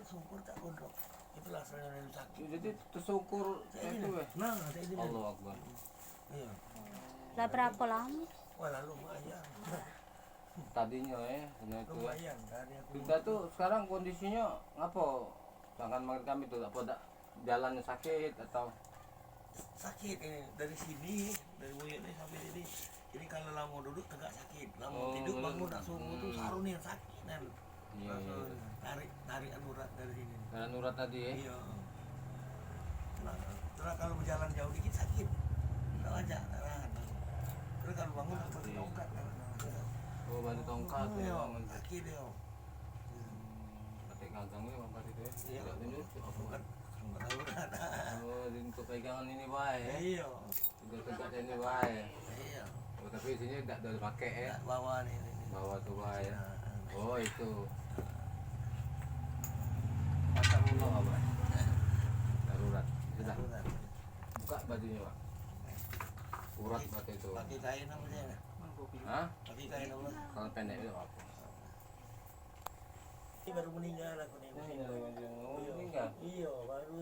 tersungkur tak gondrong. Itulah asalnya dari sakit. Jadi tersungkur itu ya. Nah, saya ini. Allah Akbar. Iya. Lah berapa lama? Wah, lumayan. Tadinya hanya itu. Lumayan dari aku. Kita tuh sekarang kondisinya ngapa? Sedangkan makin kami tuh apa jalannya sakit atau Sakit ini dari sini, dari mulut ini sampai sini. Jadi kalau lama duduk tegak sakit, lama tidur bangun tak sungguh tuh sarung yang sakit kan. Iya. Tarik urat dari sini. jalan urat tadi ya? Iya. Terus kalau berjalan jauh dikit sakit. Tak aja, tak tahan. Terus kalau bangun tak pakai tongkat. Oh, bantu tongkat tuh Iya, bangun. sakit dia. Pakai gantungnya bang tadi tuh ya? Iya. Tidak tunjuk. Bukan urat. Oh, untuk pegangan ini baik ya? Iya. Udah tegak ini baik. Iya. Oh, tapi sini tidak ada pakai ya? Tak bawa nih. Bawa tuh baik. Nah, Oh itu. Pasang dulu apa? Darurat. Sudah. urat. Buka bajunya pak. Urat batu itu. Pakai kain apa dia? Hah? Pakai kain apa? Kalau pendek itu apa? Ini baru meninggal aku nih. Meninggal. Iya, baru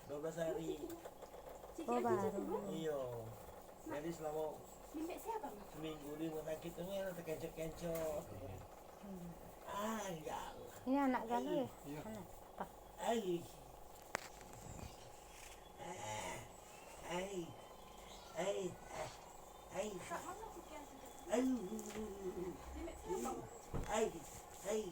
12 hari. Oh baru. Iya. Jadi selama seminggu di rumah sakit itu ya terkencot-kencot. Ya Allah. Ini anak galau ya? Iya. Anak. Pak. Ai. Ai. Ai. Ai. Ai. Ai.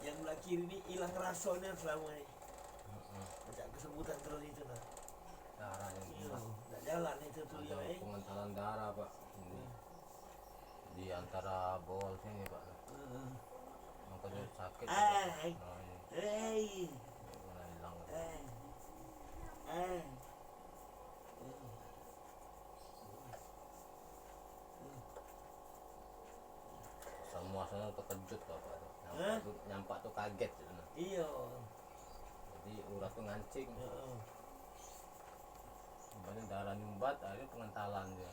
Yang belah kiri ini hilang rasanya selama ini. Macam kesemutan terus itu lah. Darahnya Iya, tak jalan itu tuh ya. ada pengentalan darah pak. Ini di antara bol sini pak. Makanya sakit. Ai. Nah, ini mana hilang. Semua sana terkejut bapak tuh. Nyampak tuh kaget gitu. Iya. Jadi urat tuh ngancing. Kemudian darah nyumbat, akhirnya pengentalan dia.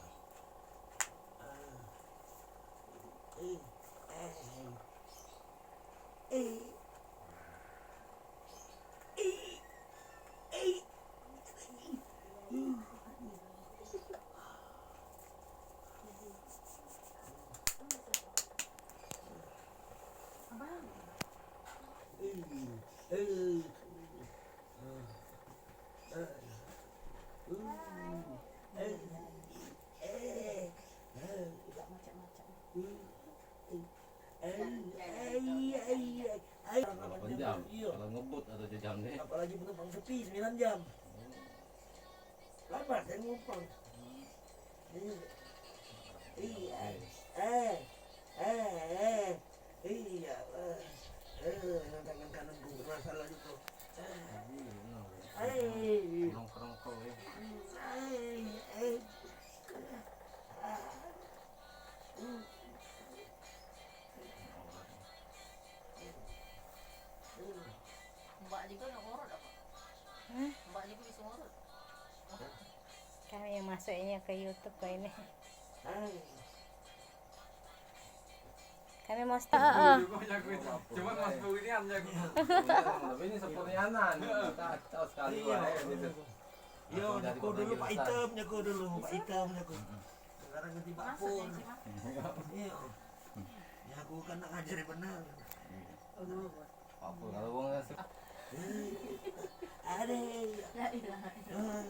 Berapa jam? Kalau ngebut atau jam nih? Apalagi penumpang sepi 9 jam. Lama saya ngumpul. Iya. Iya. Tangan kanan gue bermasalah itu. Nongkrong ya. Mbak juga nak ngorot apa? Mbak juga bisa ngorot. Kami yang masuknya ke YouTube ke ini. Kami mau start. Cuma mas ini jago. Tapi ini sempurnanan. Kacau sekali gitu. Yo, nyaku dulu Pak Item, nyaku dulu Pak Item, nyaku. Sekarang ganti Pak Pur. Iya. aku kan nak ngajari benar. Aduh. Apa kalau wong ngasih Ada. La ilaha illallah.